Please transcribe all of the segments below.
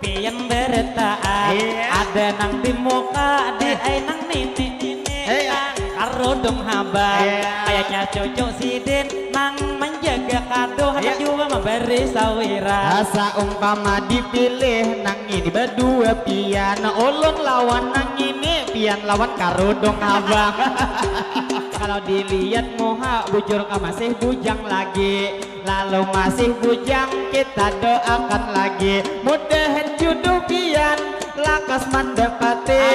pian beretaan ada nang di muka di nang nini karudung haba kayaknya cocok sidin nang menjaga kado hendak juga memberi sawiran asa umpama dipilih nang ini berdua pian ulun lawan nang ini pian lawan karudung abang kalau dilihat muha bujur masih bujang lagi lalu masih bujang kita doakan lagi mudahan jodoh pian lakas mendapati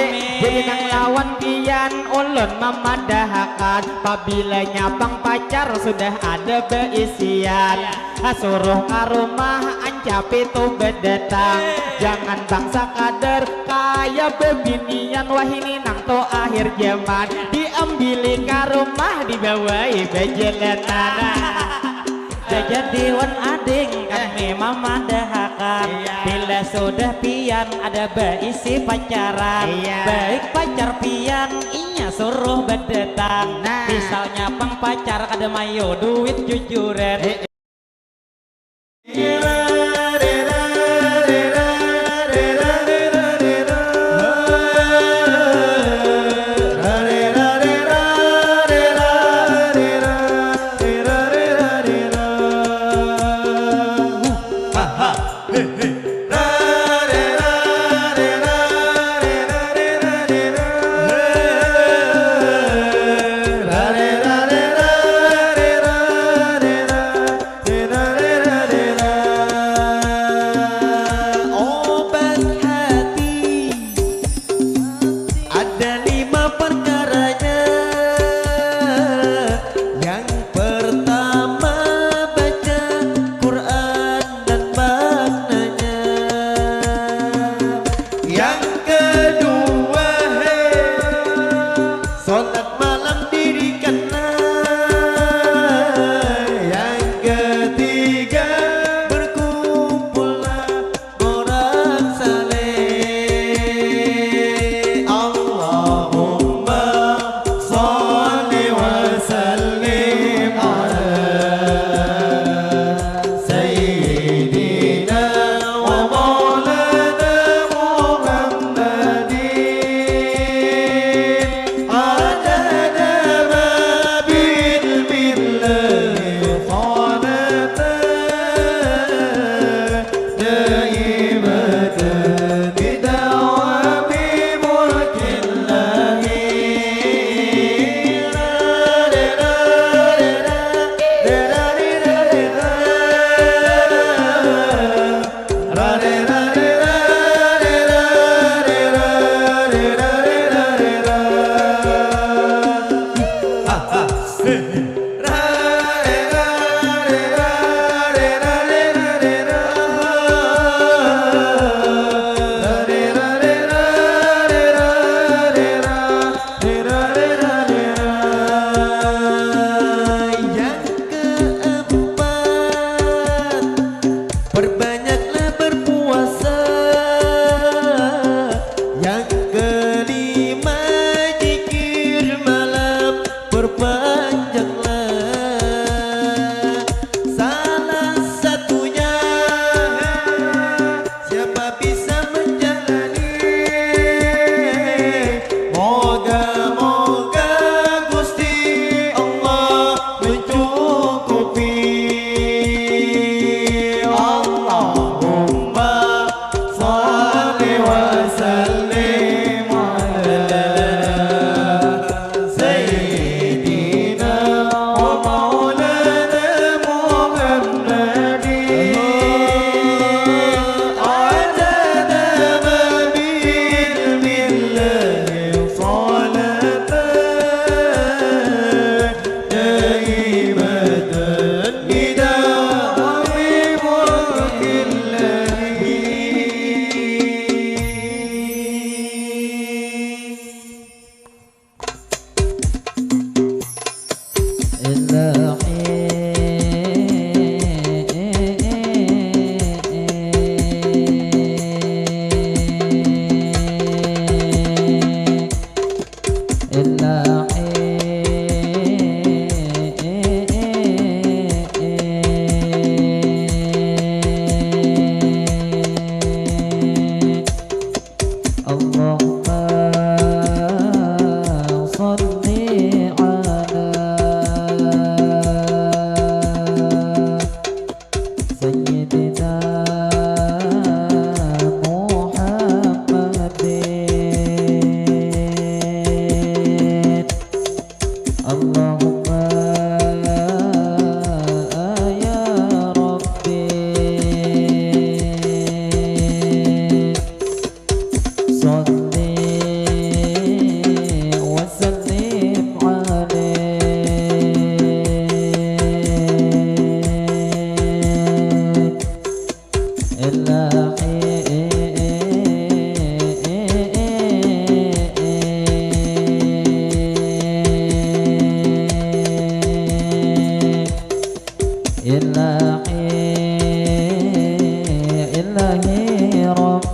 jadi nang lawan pian ulun memadahakan apabila nyabang pacar sudah ada beisian suruh ke rumah ancap itu berdatang jangan bangsa kader kaya bebinian wah ini nang to akhir zaman diambilin ke rumah dibawai bejeletan jadi wan ading kami memadahakan bila sudah pian ada beisi pacaran baik pacar pian inya suruh berdatang misalnya pang pacar kada mayo duit jujuran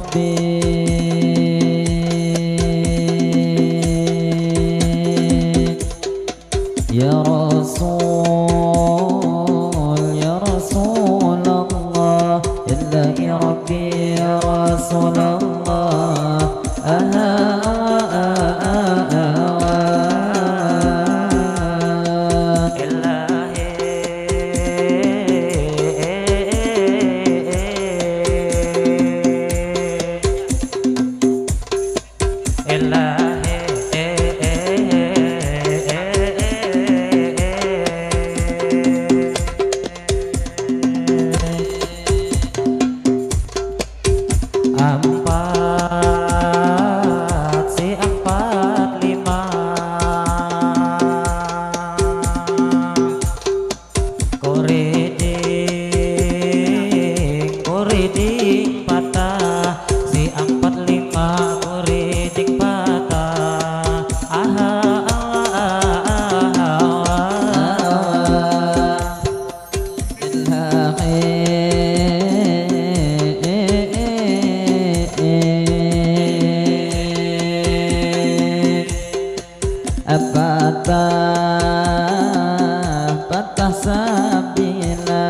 Ya Rasul, ya Rasulullah, Illahi Rabbi ya Rasulullah, patah sabila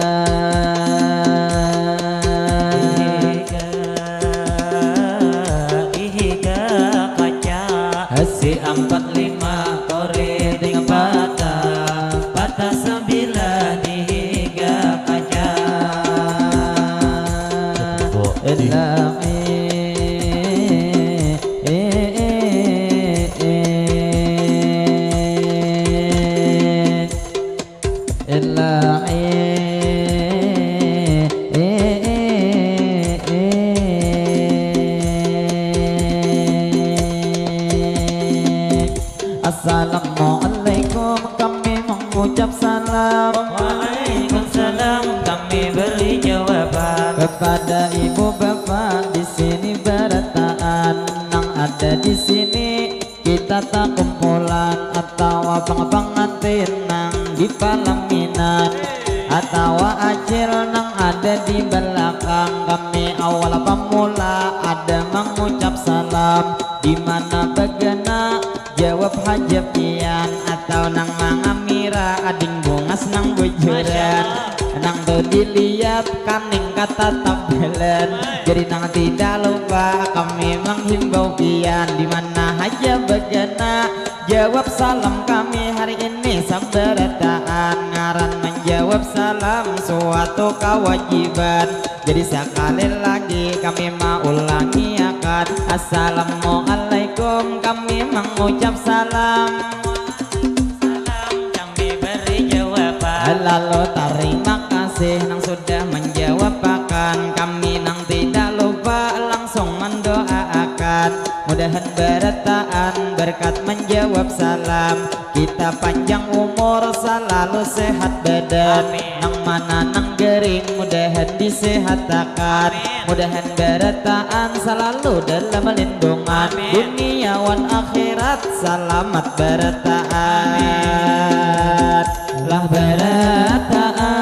dihiga kaca hasi 45 kore ding patah sabila dihiga kaca Assalamualaikum, kami mengucap salam. Waalaikumsalam, kami beri jawaban kepada ibu bapak di sini berataan. Nang ada di sini kita tak kumpulan atau abang-abang ngantin nang di pelaminan atau acil nang ada di belakang. Kami awal pemula ada mengucap salam, di mana begana jawab hajapian atau nang mangamira ading bungas nang bujuran nang tuh dilihat kaning kata tabelan. Jadi nang tidak lupa kami menghimbau pian, di mana haja begana jawab salam kami hari ini sabarataan. Ngaran menjawab salam suatu kewajiban, jadi sekali lagi kami mau ulangi akan. Assalamualaikum, kami mengucap salam. Kami beri jawaban, lalu terima kasih nang sudah menjawab akan. Kami nang tidak lupa langsung mendoakan, mudahan berataan berkat menjawab salam. Kita panjang umur selalu sehat badan, nang mana nang gering mudahan disehatakan. Mudahan berataan selalu dalam lindungan, dunia wan akhirat selamat berataan. Lah berataan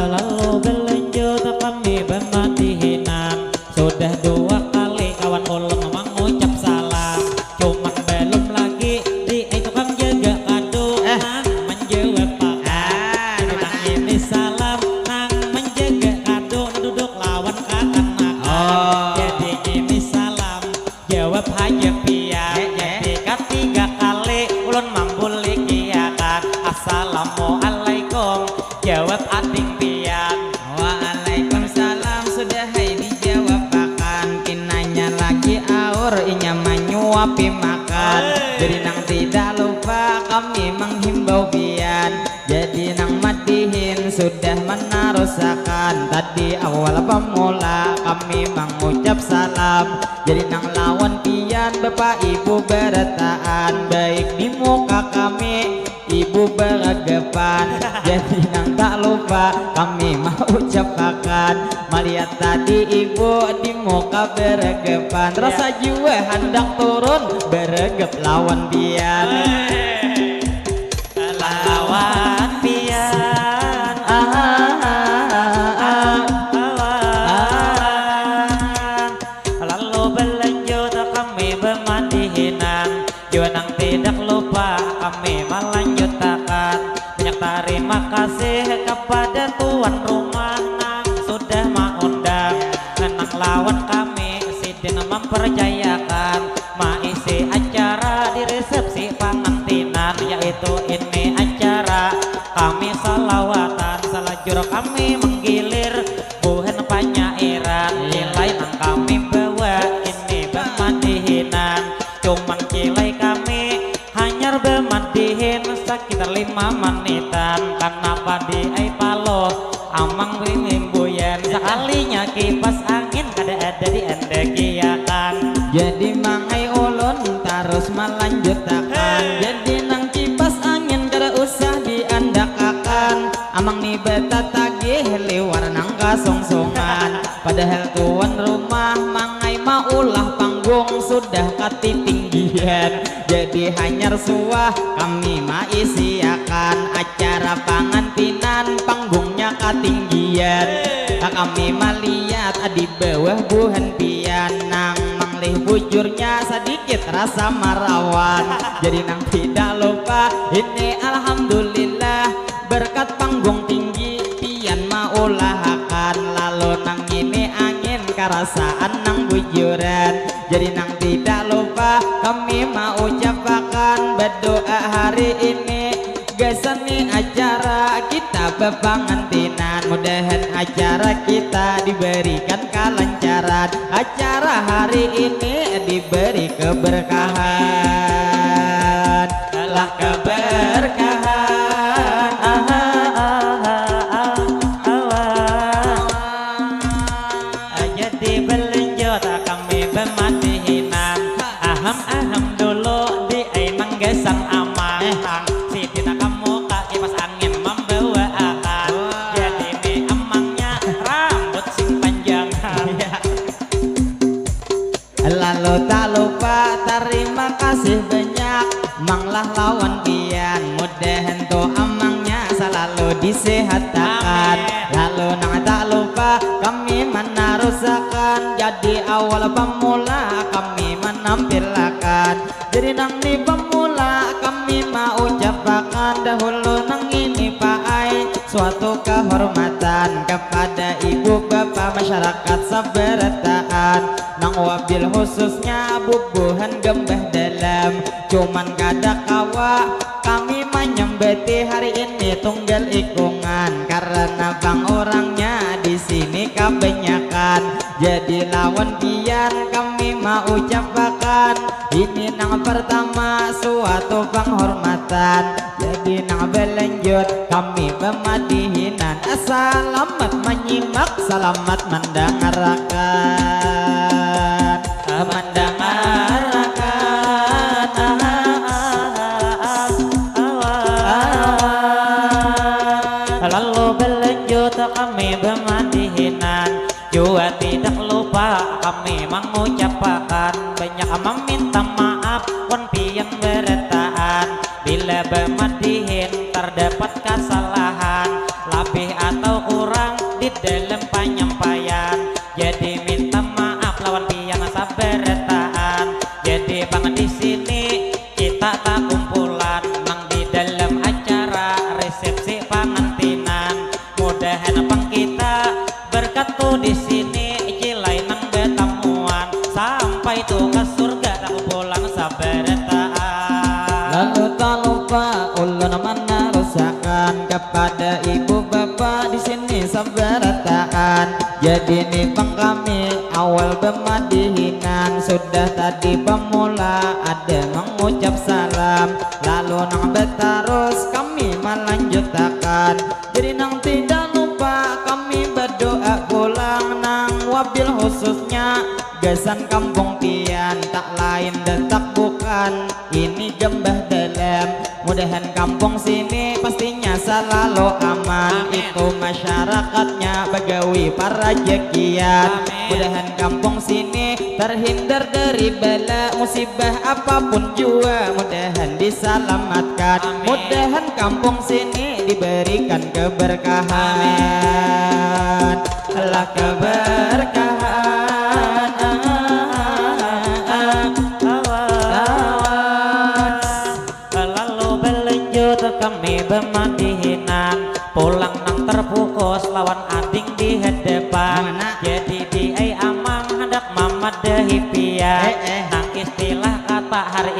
lalu berlanjut kami bermatihinan. Sudah 2 kali kawan ulang mengucap salam, cuman belum lagi di tukang jaga kado nang menjawab pakai. Nang ini salam nang menjaga kado duduk lawan kanak-kanak. Jadi ini salam jawab hanya pian. Jadi ketiga kali ulun mambuli kiakan. Assalamualaikum jawab ading pian. Waalaikumsalam sudah hai dijawab akan. Kinanya lagi aur inya menyuapi makan. Jadi nang tidak lupa kami menghimbau pian, jadi nang madihin sudah menarusakan. Tadi awal pemula kami mengucap salam, jadi nang lawan pian bapak ibu berataan. Baik di muka kami ibu beragapan, jadi nang tak lupa kami mau ucapkan. Melihat tadi ibu di muka beragapan, rasa jiwa hendak turun beregep lawan pian. Lawan pian kasih kepada tuan rumah nang sudah mengundang nang lawan kami sidin mempercayakan maisi acara di resepsi pengantinan, yaitu ini acara kami salawatan selajur kami menggilir buhen penyairan nilai nang kami bawa ini bermadihinan, cuman kilai kami hanyar bermadihin sekitar 5 menitan karena padi ai palo amang bimbuyan sekalinya kipas angin kada ada di endekiakan. Jadi mangai ulun terus melanjutakan, jadi nang kipas angin kada usah diandakakan, amang ni beta tagih liwar nang kasongsungan, padahal tuan rumah mangai maulah panggung sudah katitinggian, jadi hanyar suah kami maisiakan acara pangantinan panggungnya katinggian, kami melihat di bawah buhan pian nang manglih bujurnya sedikit rasa marawan, jadi nang tidak lupa ini alhamdulillah berkat panggung tinggi pian maulahakan, lalu nang ini angin karasaan nang bujuran, jadi nang tidak lupa kami mau ucapkan berdoa hari ini gesani acara kita bepangantinan, mudahan acara kita diberikan kelancaran, acara hari ini diberi keberkahan, lah keberkahan jadi belanjut kami bermadihinan aham dulu di ainang gesang amang sidina kamu kaki pas angin membawa akan, jadi di amangnya rambut sing panjang. Lalu tak lupa terima kasih banyak manglah lawan pian, mudahan to amangnya selalu disehatkan, lalu nang tak lupa kami menarusakan, jadi awal pemula kami menampilkan, jadi nang di pemula kami mau ucapkan dahulu nang ini paai suatu kehormatan kepada ibu bapak masyarakat sabarataan, nang wabil khususnya bubuhan gembah dalam, cuman kada kawa kami menyembeti hari ini tunggal ikungan, karena bang orangnya di sini kebanyakan, jadi lawan pian kami mau ucapkan ini nang pertama suatu penghormatan, jadi nang berlanjut kami bermadihinan, selamat menyimak selamat mendengarkan lalu berlanjut kami bermadihinan, juga tidak lupa kami mengucapkan banyak meminta maaf wan pian beretaan bila bermadihin terdapat kesalahan lebih atau kurang di dalam penyampaian, jadi minta maaf lawan pian saberetaan, jadi bang di sini kita tak kumpulan nang di dalam acara resepsi pengantinan, mudahan bang kita berkatu di sini cilai nang betamuan sampai tuh ke surga tak pulang saberetaan. Lalu tak lupa ulun menarusakan kepada ibu bapak di sini sabarataan, jadi nih bang kami awal bermadihinan sudah tadi pemula ada mengucap salam, lalu nang betarus kami melanjutkan, jadi nang tidak lupa kami berdoa pulang nang wabil khususnya gasan kampung pian tak lain dan tak bukan ini gembah dalam, mudahan kampung sini pastinya selalu aman, itu masyarakatnya bagawi para jekian, mudahan kampung sini terhindar dari bala musibah apapun jua, mudahan diselamatkan, mudahan kampung sini diberikan keberkahan, Allah keberkahan lalu berlanjut kami bermadihinan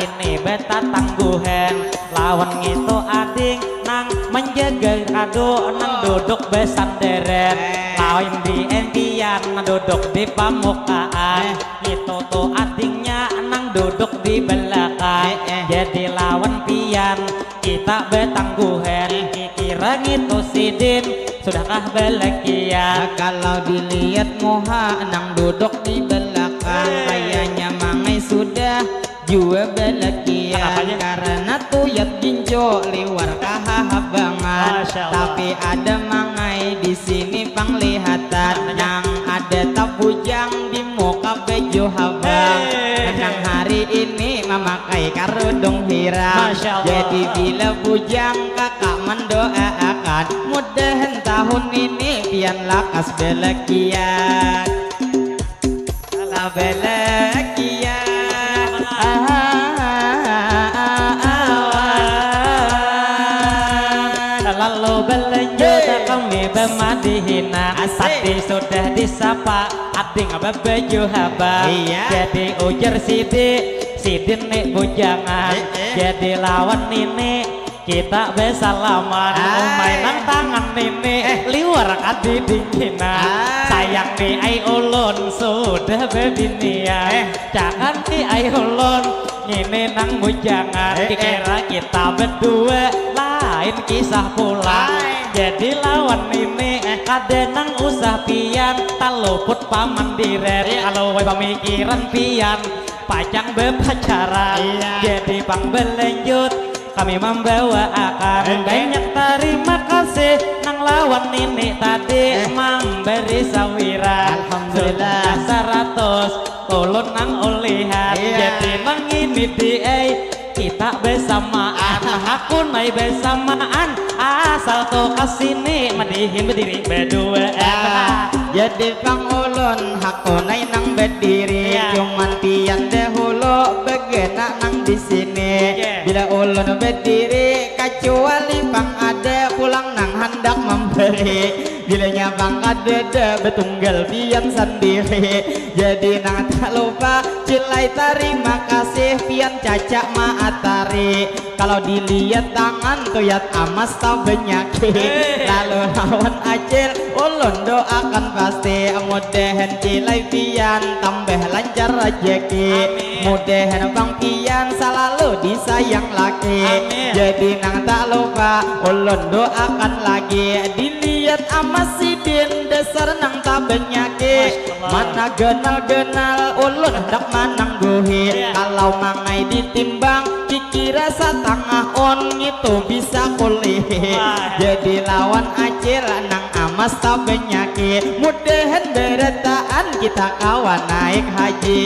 ini beta tangguhan lawan itu ading nang menjaga kado nang duduk besanderen lawan di empian duduk di pamukaan itu tuh adingnya nang duduk di belakang jadi lawan pian kita betangguhan kira gitu sidin sudahkah belekian kalau dilihat moha nang duduk di belakang kayaknya mangai sudah jua belekian karena tuyat ginjo liwar kahabangan tapi ada mangai di sini penglihatan yang ada tabujang di muka bejo habang nang hari ini memakai karudung hiram jadi bila bujang kakak mendoakan mudahan tahun ini pian lakas belekian la belekian lalu belanjut kami bemadihina tadi sudah disapa ading bebeju haba jadi ujar sidin nih bujangan jadi lawan ini kita besalaman mainan tangan ini liwar kadi dinginan sayang di ai ulun sudah bebinia jangan di ai ulun ini nang bujangan dikira kita berdua lain kisah pulang jadi lawan ini kadenang usah pian tak luput paman diret kalau pemikiran pian pacang bepacaran jadi pang belanjut kami membawa akan banyak terima kasih nang lawan ini tadi memberi sawiran alhamdulillah 100 ulun nang ulihan jadi nang ini kita bersamaan aku naik bersamaan asal tuh kesini madihin berdiri berdua jadi pang ulun aku naik nang berdiri cuman pian dahulu begena nang di sini bila ulun berdiri kecuali pang ada pulang nang hendak memberi bilanya bang ada betunggal pian sendiri jadi nang tak lupa cilai terima kasih pian cacak maatari kalau dilihat tangan tuyat amas tak penyakit lalu lawan acil ulun doakan pasti mudahan cilai pian tambah lancar rezeki mudahan bang pian selalu disayang laki jadi nang tak lupa ulun doakan lagi dilihat amas sidin dasar nang tak penyakit mana genal-genal ulun hendak manang guhi kalau mangai ditimbang dikira setengah on itu bisa pulih jadi lawan acil nang amas tak penyakit mudahan beretaan kita kawan naik haji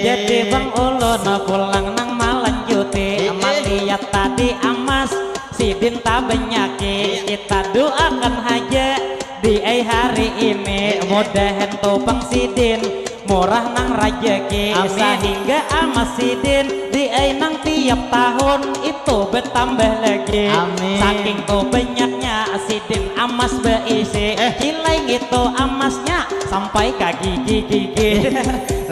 jadi bang ulun pulang nang malanjuti lihat tadi amas sidin tak penyakit kita doakan aja di hari ini mudahan topang sidin murah nang rajeki sehingga amas sidin di nang tiap tahun itu bertambah lagi saking tuh banyaknya sidin amas beisi cileng itu amasnya sampai ke gigi-gigi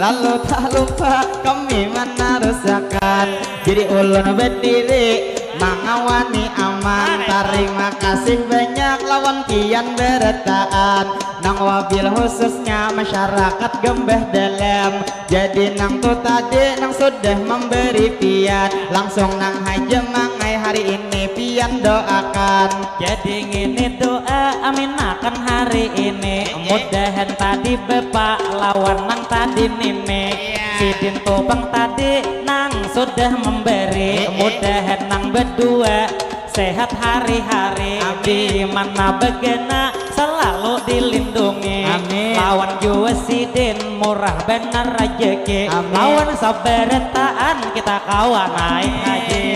lalu tak lupa kami menarusakan jadi ulun berdiri mangawani aman terima kasih banyak lawan kian beretaan nang wabil khususnya masyarakat gembeh dalam jadi nang tuh tadi nang sudah memberi pian langsung nang haja mangai hari ini pian doakan jadi ngini doa amin akan hari ini mudahan tadi bapak lawan nang tadi nini sidin topang tadi nang sudah memberi mudahan nang berdua sehat hari-hari di mana begena selalu dilindungi lawan jua sidin murah benar rezeki lawan saberetaan kita kawan naik haji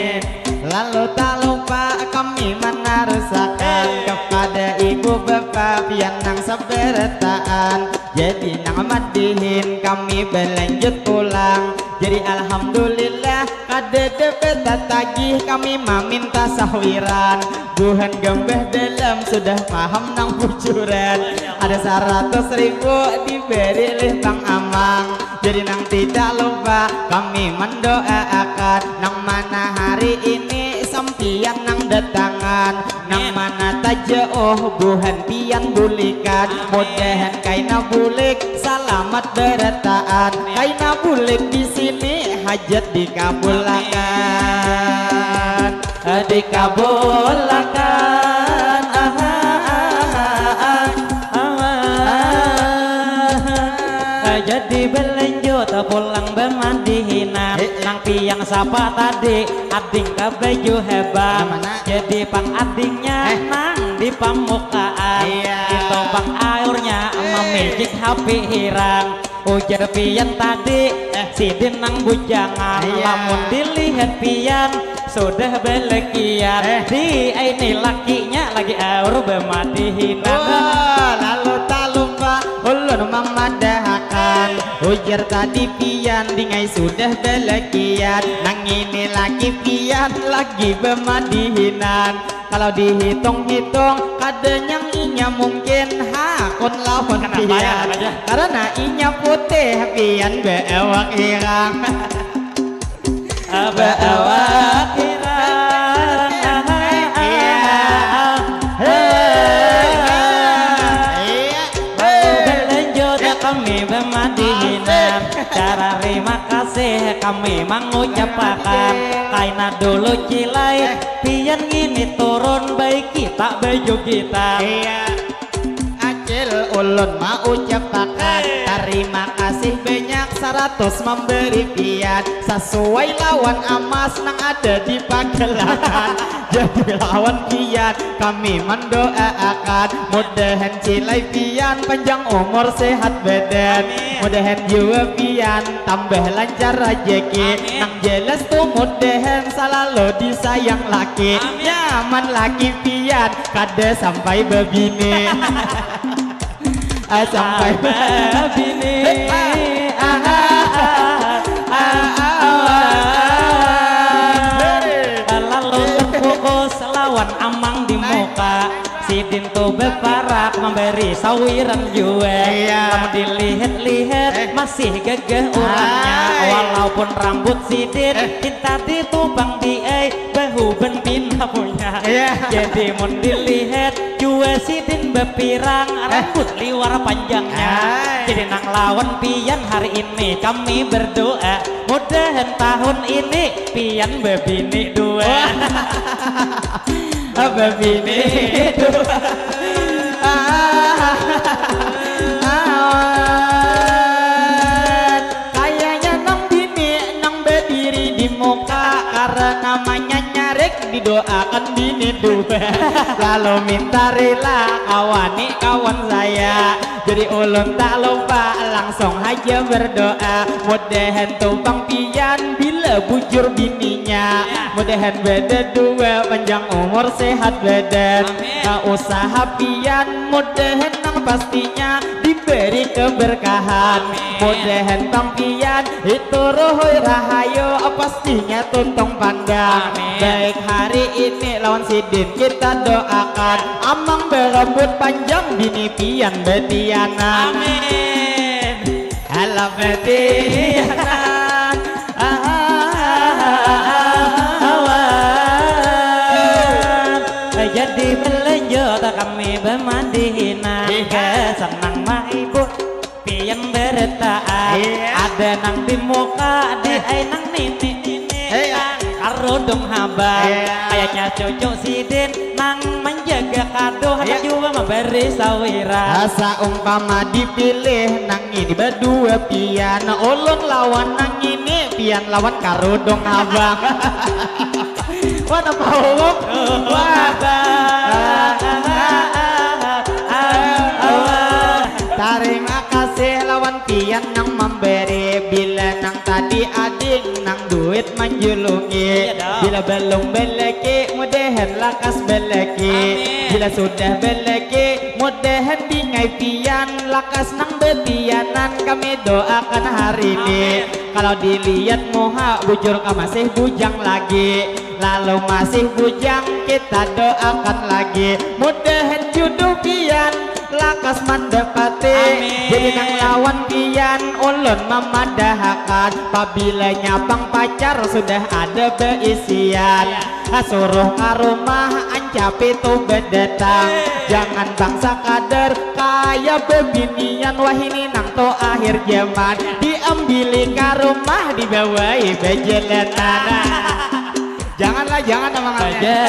lalu tak lupa kami menarusakan kepada ibu bapak pian nang saberetaan jadi nang madihin kami berlanjut pulang Jadi alhamdulillah kada debet tagih kami meminta sahwiran. Buhan gembeh dalam sudah paham nang bujuran. Ada 100.000 diberi lih Bang Amang. Jadi nang tidak lupa kami mendoakan nang mana hari ini sampian nang datangan nang mana taja buhan pian bulikan mudahan kaina bulik selamat berataan kaina bulik di sini hajat dikabulkan dikabulkan jadi belanjut pulang bemandihinan nang piang sapa tadi ading ke baju hebat jadi pang adingnya nang di pamukaan itu pang airnya memijik hapi hirang ujar pian tadi sidin nang bujangan lamun dilihat pian sudah belekian di ini lakinya lagi air bemandihinan lalu tak lupa ulun memadahakan ujar tadi pian dingai sudah belekian nang ini laki pian lagi bemadihinan kalau dihitung-hitung kadang inya mungkin hakun lawan pian karena inya putih pian beewak irang beewak irang kami bermadihinan cara terima kasih kami mengucapkan kaina dulu cilai pian ini turun baik kita baju kita acil ulun mau ucapkan terima kasih banyak 100 memberi pian sesuai lawan amas nang ada di Pagelangan jadi lawan pian kami mendoakan mudahan cilai pian panjang umur sehat badan mudahan jiwa pian tambah lancar rezeki nang jelas tuh mudahan selalu disayang laki nyaman laki pian kada sampai bebini sampai bebini lalu terfokus lawan amang di muka sidin tuh beparak memberi sawiran juga namun dilihat-lihat masih gagah orangnya walaupun rambut sidin kita ditubang di bahu ben pindah punya jadi mau dilihat juga sidin bepirang rambut liwar panjangnya jadi nang lawan pian hari ini kami berdoa mudahan tahun ini pian bebini dua bebini dua kayaknya nang bini nang berdiri di muka karena namanya nyarek didoakan bini dua lalu minta rela kawani kawan saya jadi ulun tak lupa langsung aja berdoa mudahan tumpang pian bila bujur bininya mudahan beda dua panjang umur sehat badan usaha pian mudahan nang pastinya diberi keberkahan mudahan tampian itu rohoi rahayu pastinya tuntung pandang baik hari ini lawan sidin kita doakan amang berambut panjang bini pian betianan amin halo betianan jadi belanjut kami bermandihinan senang maibu pian bertaan ada nang di muka di nang nini nang karudung haba kayaknya cucu sidin nang menjaga kado ada juga memberi sawiran asa umpama dipilih nang ini berdua pian ulun lawan nang ini pian lawan karudung abang What about terima kasih lawan pian nang memberi bila nang tadi ading nang duit menjulungi bila belum beleki mudahan lakas beleki bila sudah beleki mudahan dingai pian lakas nang betianan kami doakan hari ini Kalau dilihat muha bujur masih bujang lagi. Lalu masih bujang kita doakan lagi. Mudahan jodoh pian lakas mendapati. Jadi nang lawan pian ulun memadahakan. Apabila nyapang pacar sudah ada beisian. Suruh ke rumah ancap itu berdatang. Jangan bangsa kader kaya bebinian. Wah ini nang to akhir zaman. Diambilin ke rumah dibawai bejelenan. Janganlah jangan omongannya.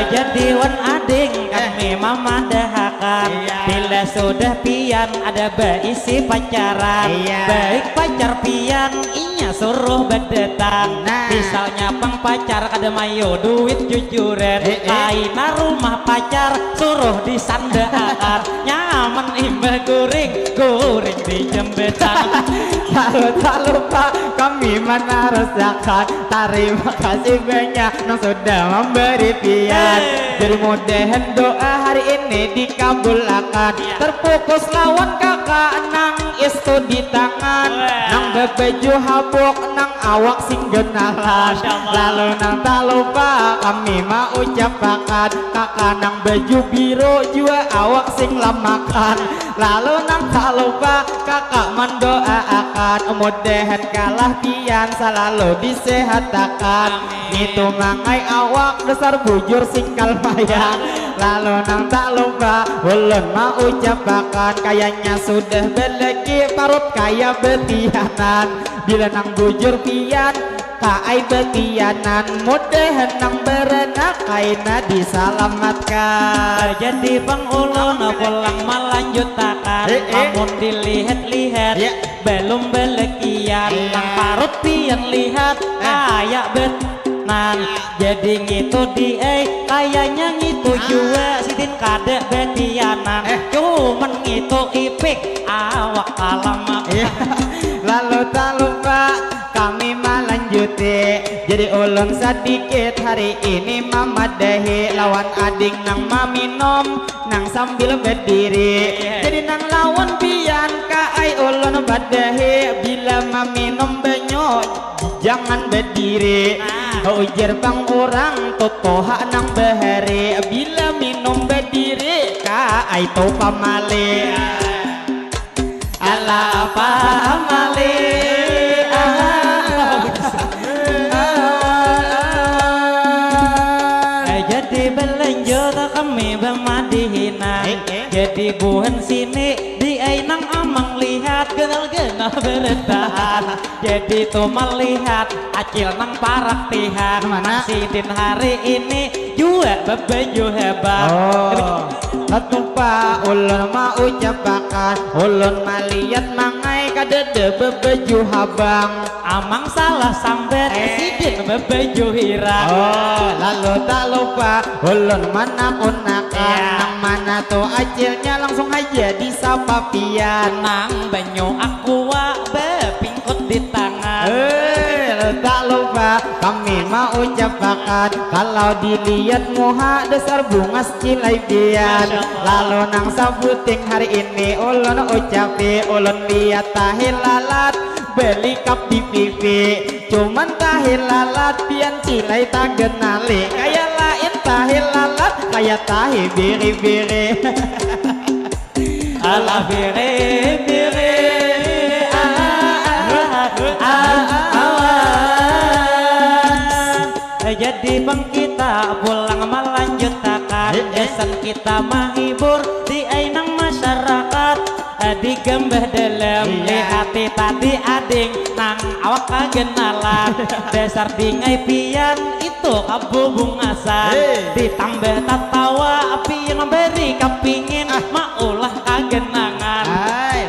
Jadi wan ading kami memadahakan. Bila sudah pian ada beisi pacaran. Baik pacar pian inya suruh berdatang. Misalnya pang pacar kada mayo duit jujuran. Kaina rumah pacar suruh disandaan. Nyaman imbah guring di jembetan. Lalu tak lupa kami menarasakan. Terima kasih banyak yang sudah memberi pian. Jadi mudahan doa hari ini dikabulkan. Terfokus lawan kakak nang istu di tangan. Nang bebeju habuk nang awak sing genalan. Lalu nang tak lupa kami mau ucapakan. Kakak nang baju biru jua awak sing lamakan. Lalu nang tak lupa kakak mendoakan. Mudahan kalah pian selalu disehatakan. Itu mangai awak dasar bujur singkal mayang. Lalu nang tak lupa ulun mau ucapakan. Kayaknya sudah belegi parut kaya betianan. Bila nang bujur pian kaai betianan. Mudahan nang berenak kaina diselamatkan. Jadi bang ulun pulang melanjutkan. Namun dilihat-lihat belum belekian. Nang parut pian lihat kayak betenan. Jadi ngitu dia kayaknya ngitu juga sidin kadek betianan. Cuman ngitu ipik awak alamak. Lalu tak lupa kami melanjuti. Jadi ulun sedikit hari ini memadahi. Lawan ading nang maminom nang sambil berdiri. Jadi nang lawan pian kaai ulun badahi. Bila maminom banyo jangan berdiri. Ujar bang orang totoha nang bahari. Bila minum berdiri kaai to pamali. Ala pamali. Jadi belanjut kami bermadihinan. Jadi buhan sini di nang amang lihat genal-genal bertahan. Jadi tuh melihat acil nang parak tihan. Mana sidin hari ini juga bebeju hebat. Lupa ulun mau ucapakan. Ulun malihat mangai kadede bebeju habang. Amang salah sambet sidin bebeju hirang. Lalu tak lupa ulun menakunakan. Nang mana tuh acilnya langsung aja disapa pian. Nang banyu aqua bepingkut di tangan. Tak lupa kami mau ucapakan. Kalau dilihat muha dasar bunga cilai pian. Lalu nang sabuting hari ini ulun ucapi. Ulun lihat tahil lalat beli kap di pipi. Cuman tahil lalat pian cilai tak genali. Kayak lain tahil lalat kayak tahi biri-biri. Ala biri-biri. Jadi bang kita pulang melanjutkan. Kesan kita menghibur di ainang masyarakat. Digembah dalam di hati tadi ading nang awak kagenalan. Dasar dingai pian itu kabubung asan. Ditambah tatawa pian memberi kepingin maulah kagenangan.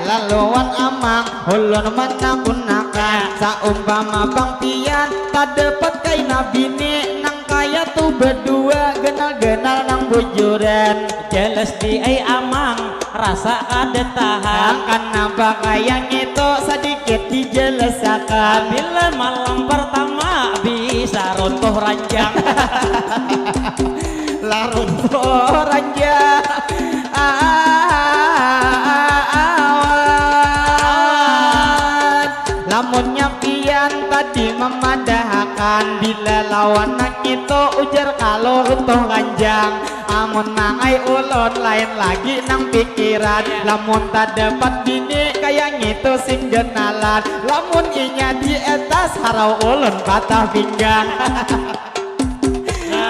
Laluan amang ulun menakunakan. Saumpama bang pian tak dapat kay nabini. Nang kaya tuh berdua genal-genal nang bujuran. Jelas di amang rasa ada tahan. Kenapa kayak itu sedikit dijelasakan. Bila malam pertama bisa runtuh ranjang. Lah runtuh ranjang. memadahakan bila lawan nang itu ujar kalau runtuh ranjang amun mangai ulon lain lagi nang pikiran lamun tak dapat bini kayak gitu sing genalan lamun inya di atas harau ulon patah pinggang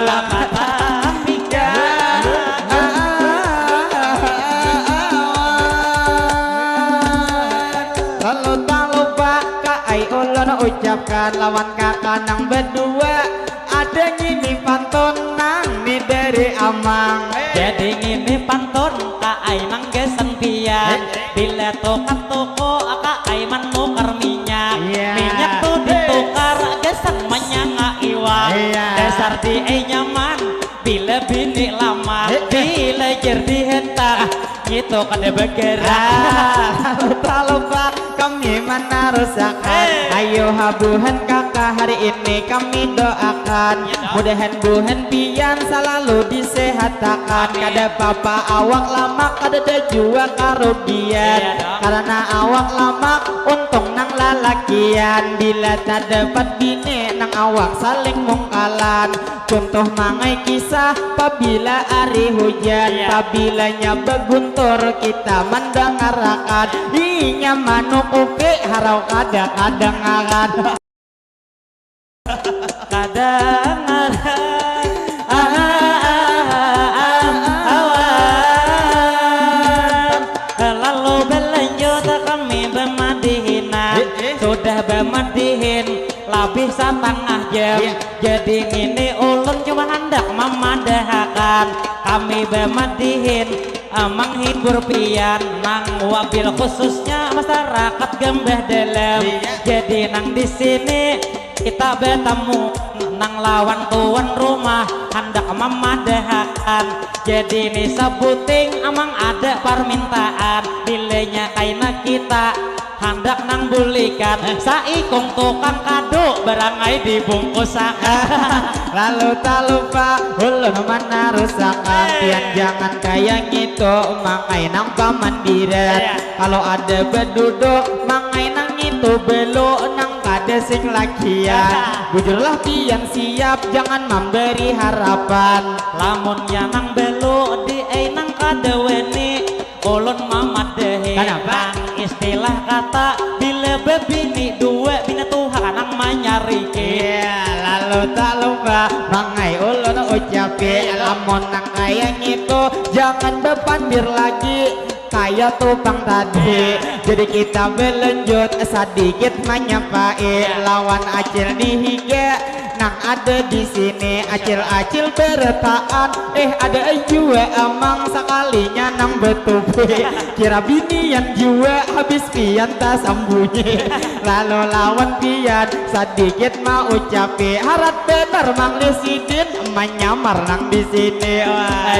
patah pinggang lalu tak lupa kai ulon ucapkan lawan kakak nang berdua ada gini pantun nang ni dari amang jadi ngini pantun kaai nang gesen pian bila tokat toko kaai man nukar minyak minyak tuh ditukar gesen menyanga iwang dasar di nyaman bila bini lama bila jerdi hentak gitu kada bergerak tak lupa kami mana rusakan ayo habuhan kakak hari ini kami doakan mudahan buhan pian selalu disehatakan kada papa awak lama kada ada jua karugian karena awak lama untung nang lalakian bila tak dapat bini nang awak saling mungkalan contoh mangai kisah pabila hari hujan pabilanya beguntur kita mendengarakan inya manuk uke harau kadang-kadang akan lalu berlanjut kami bermadihinan sudah bermadihin lebih setengah jam jadi ini ulun cuma hendak memadahakan kami bermadihin menghibur pian nang wabil khususnya masyarakat Gembah Dalam jadi nang di sini kita bertemu nang lawan tuan rumah hendak memadahakan jadi ini sebuting amang ada permintaan nilainya kaina kita hendak nang bulikan saikong tukang kado barangai dibungkusakan lalu tak lupa ulun mana rusakan pian jangan kayak gitu mangai nang pamandiran kalau ada berduduk mangai nang itu belok nang kada sing lakian bujurlah pian siap jangan memberi harapan lamun ya nang belok di nang kada weni ulun mamadehi kenapa istilah kata bila bebini dua bina Tuhan nang manyariki lalu tak lupa mangai ulun ucapin lamun nang kayak gitu jangan berpandir lagi kayak tukang tadi jadi kita berlanjut sedikit menyapai lawan acil dihiga nang ada di sini acil-acil bertaan ada jua amang sekalinya nang betupi kira binian jua habis pian tak sambunyi lalu lawan pian sedikit mau ucapi harap benar mang lesidin menyamar nang di sini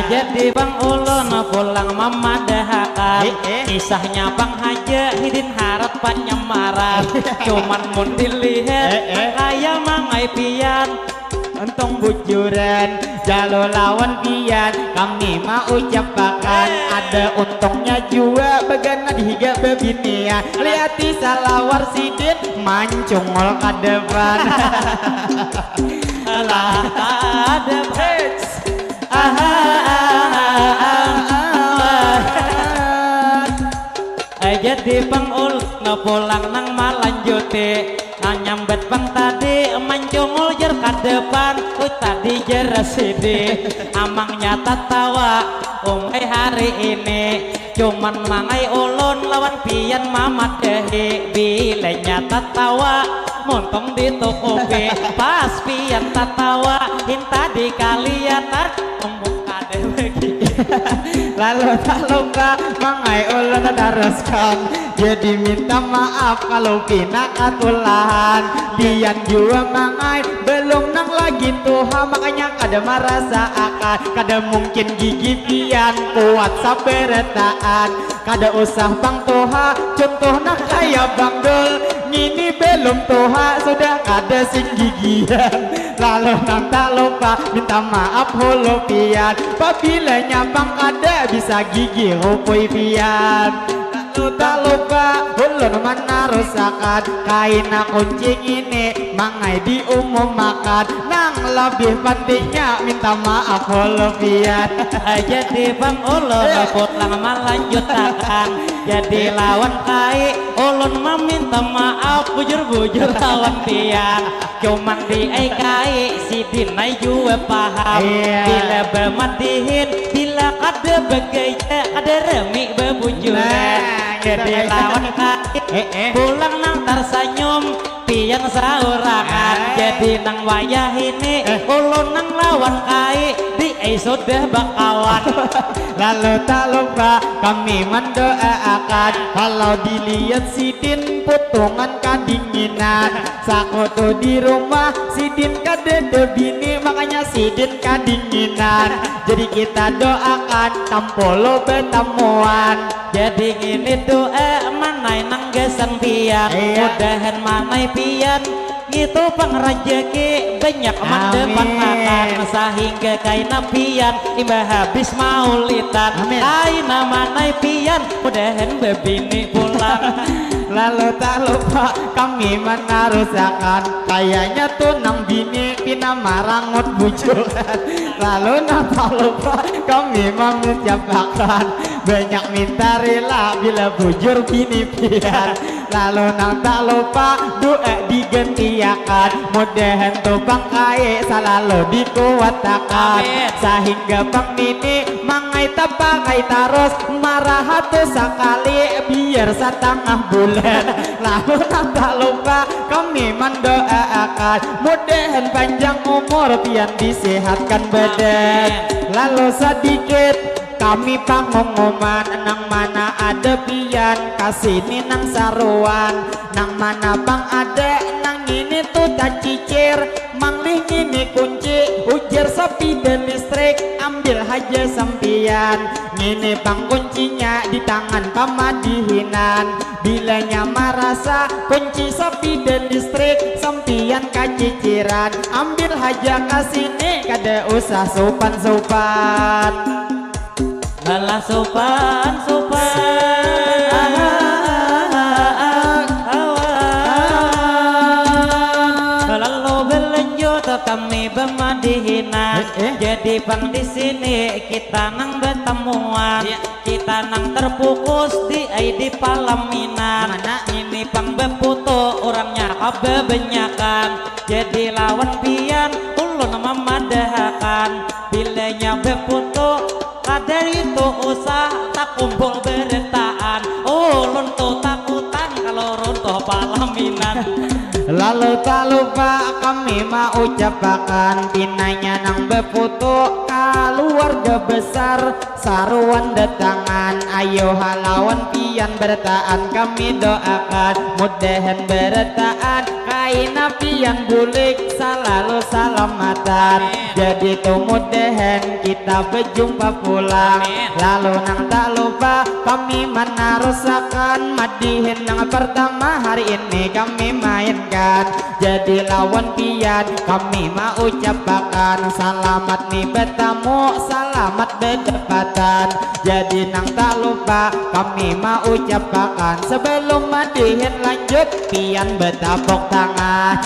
jadi bang ulun pulang memadahakan kisahnya bang Haja Hidin harap penyamaran cuman mun dilihat kayak mangai pian untung bujuran jalo lawan pian kami mau ucapakan ada untungnya juga bagana dihiga bebinia liati salawar sidin mancungol ke depan lah ada jadi pengul pulang nang malanjuti nang nyambet bang tadi mancungul jer ke depan tadi jer sidi amang nyata tawa hari ini cuman mangai ulun lawan pian mamat dehi bila nyata tawa montong ditukupi pas pian tatawa hinta di kaliatan membuka deweki lalu tak lupa mangai ulun teruskan jadi minta maaf kalau pina katulahan pian jua mangai belum nang lagi tuha makanya kada merasa akan kada mungkin gigi pian kuat saberetaan kada usah bang tuha contoh nak kaya bang dul ini belum tuha sudah kada sing gigian lalu nang tak lupa minta maaf hulu pian apabila nyabang kada bisa gigi rupui pian lalu tak lupa ulun menarusakan kaina kuncing ini mangai diumumkan nang lebih pentingnya minta maaf lebihan. Jadi bang ulun putlang melanjutkan jadi lawan kai ulun meminta maaf bujur-bujur lawan pian cuman di kai si dinai juga paham bila bermatihin bila kada begaya kada remik bebujuran jadi lawan kai pulang nang tersenyum pian saurangan jadi nang wayah ini ulun nang lawan kai di sudah bakawan. Lalu tak lupa kami mendoakan kalau dilihat Sidin putungan kadinginan sakoto di rumah Sidin kadede bini makanya Sidin kadinginan jadi kita doakan tampolo betemuan jadi ini doa manai nang gesang pian mudahan manai pian itu pengrejeki banyak mendapat makan sehingga kaina pian imbah habis maulitan kaina manai pian mudahan bebini pulang. Lalu tak lupa kami menarusakan kayaknya tuh nang bini pina marangut bujuran lalu tak lupa kami mengucapkan banyak minta rela bila bujur bini pian lalu nang tak lupa doa digentiakan mudahan tuh bang kai selalu dikuatakan sehingga bang bini mangai tapakai terus marah hatu sekali biar setengah bulan lalu tak lupa kami mendoakan mudahan panjang umur pian disehatkan badan lalu sedikit kami pengumuman nang mana ada pian kasih ni nang saruan nang mana bang ada nang ini tuh tak cicir manglih ini kunci ujar sepi dan listrik ambil aja sampian ini bang kuncinya di tangan pamadihinan bilanya merasa kunci sepi dan listrik sampian kaciciran ambil aja kasini kada usah sopan-sopan. Alah sopan lalu belanjut kami bermadihinan jadi pang di sini kita nang bertemuan kita nang terfokus di palaminan ini pang beputu orangnya kebanyakan jadi lawan pian ulun memadahakan bilanya beputu kadar itu usah tak kumpul beretaan ulun tuh takutan kalau runtuh palaminan. Lalu tak lupa kami mau ucapkan pinanya nang beputu keluarga besar saruan datangan ayo halawan pian bertaan kami doakan mudahan bertaan kaina pian bulik selalu salamatan jadi tuh mudahan kita berjumpa pulang lalu nang tak lupa kami menarusakan madihin nang pertama hari ini kami mainkan jadi lawan pian kami mau ucapkan selamat nih bertamu selamat berdepatan jadi nang tak lupa kami mau ucapkan sebelum madihin lanjut pian bertepuk tangan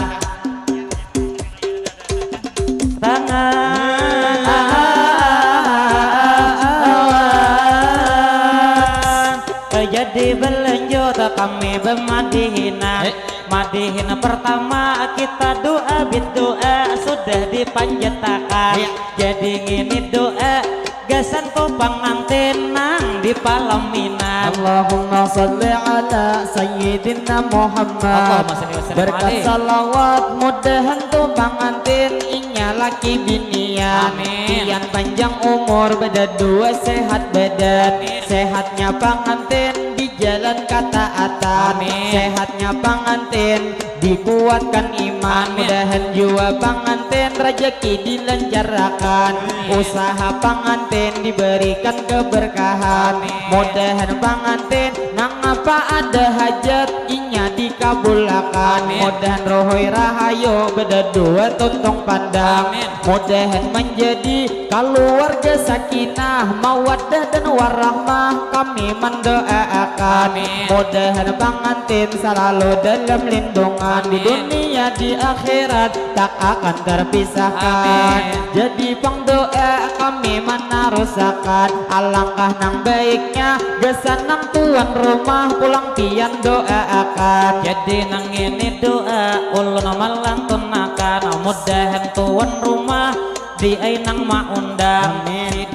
jadi berlanjut kami bermadihinan madihin pertama kita doa berdoa sudah dipanjatakan jadi ini doa gasan ko pangantin nang di palaminan Allahumma salli ala sayyidina Muhammad berkat salawat mudahan tuh pangantin inya laki binian pian panjang umur beda dua sehat badan sehatnya pangantin di jalan ketaatan sehatnya pangantin dikuatkan iman mudahan jua pangantin rezeki dilancarkan usaha pangantin diberikan keberkahan mudahan pangantin nang apa ada hajat inya dikabulakan. Mudahan rohoi rahayu beda dua tuntung pandang. Mudahan menjadi keluarga sakinah mawaddah dan warahmah kami mendoakan. Mudahan pengantin selalu dalam lindungan di dunia di akhirat tak akan terpisahkan. Jadi pengdoa kami menarusakan alangkah nang baiknya gesan nang tuan rumah pulang pian doakan. Jadi nang ini doa ulun malang tunakan mudahan tuan rumah di nang maundang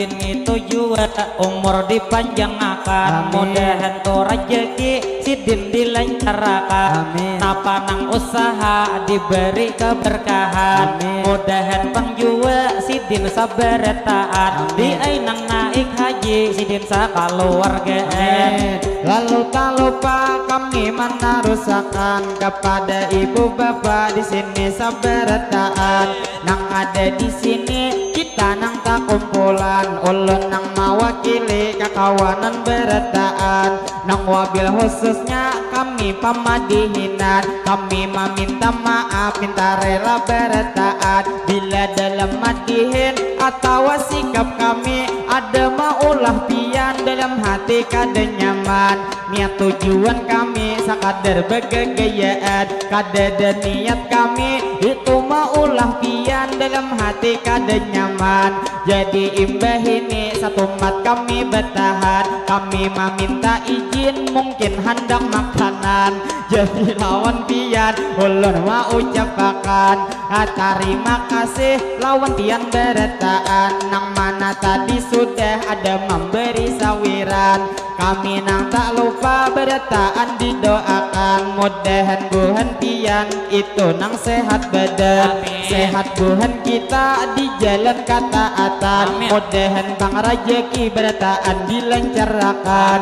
sidin itu juga umur dipanjangkan. Mudahan tu rezeki sidin dilancarkan. Napa nang usaha diberi keberkahan. Mudahan penjual sidin sabar taat di nang naik haji sidin sakaluargaan. Lalu tak lupa kami menarusakan kepada ibu bapak di sini sabar taat. Nang ada di sini kita nang tak kumpulan ulun nang mewakili kekawanan bertaan. Nang wabil khususnya kami pamadihinan kami meminta maaf minta rela bertaat bila dalam madihin atau sikap kami ada maulah pian dalam hati kada nyaman. Niat tujuan kami sakadar begegayaan kada dan niat kami itu maulah pian dalam hati kada nyaman. Jadi imbah ini satu mat kami bertahan kami meminta izin mungkin hendak makanan. Jadi lawan pian ulun mau ucapakan terima kasih lawan pian bertaan. Nang mana tadi sudah ada memberi sawiran kami nang tak lupa bertaan didoakan. Mudahan buhan pian itu nang sehat badan sehat buhan kita di jalan ketaatan. Mudahan bang rezeki bertaan dilancarkan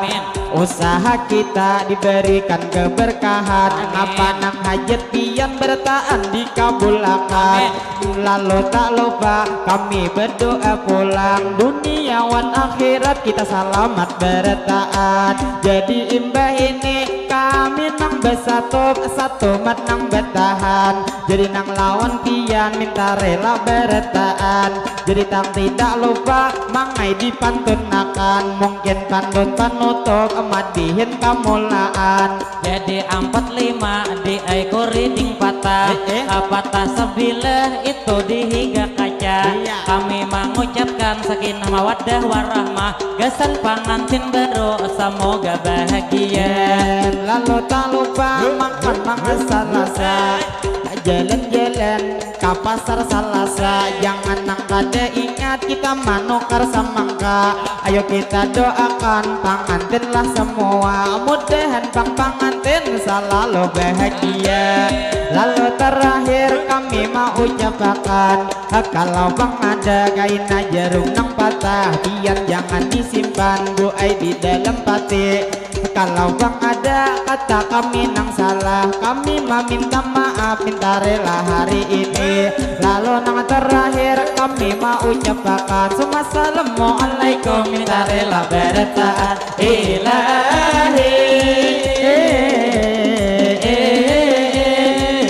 usaha kita diberikan keberkahan. Apa nang hajat pian bertaan dikabulakan. Lalu tak lupa kami berdoa pulang dunia wan akhirat kita selamat bertaat. Jadi imbah ini kami nang bersatu satu mat nang bertahan. Jadi nang lawan pian minta rela bertaat. Jadi tak tidak lupa mangai dipantunakan mungkin pantun panutup madihin kamulaan. Jadi 45 di koriding patah patah sebilah itu dihiga kaca. Kami mengucapkan sakinah mawaddah warahmah gesan pengantin baru semoga bahagia. Lalu tak lupa makan salasa jalan-jalan ke pasar salasa. Jangan nang kada ingat kita manukar semangka. Ayo kita doakan pengantinlah semua mudahan pengantin selalu bahagia. Lalu terakhir kami mau ucapkan kalau bang ada kain jarum nang patah pian jangan disimpan buai di dalam pati. Kalau bang ada kata kami nang salah kami meminta maaf minta rela hari ini. Lalu nang terakhir kami mau ucapkan Assalamualaikum minta rela bertaat ilahi.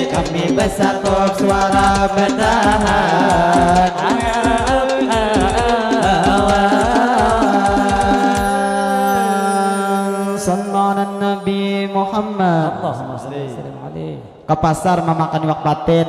Kami bersatu suara bertahan Sallallahu Nabi Muhammad. Allahumma shalli alaihi. Ke pasar memakan wak batin.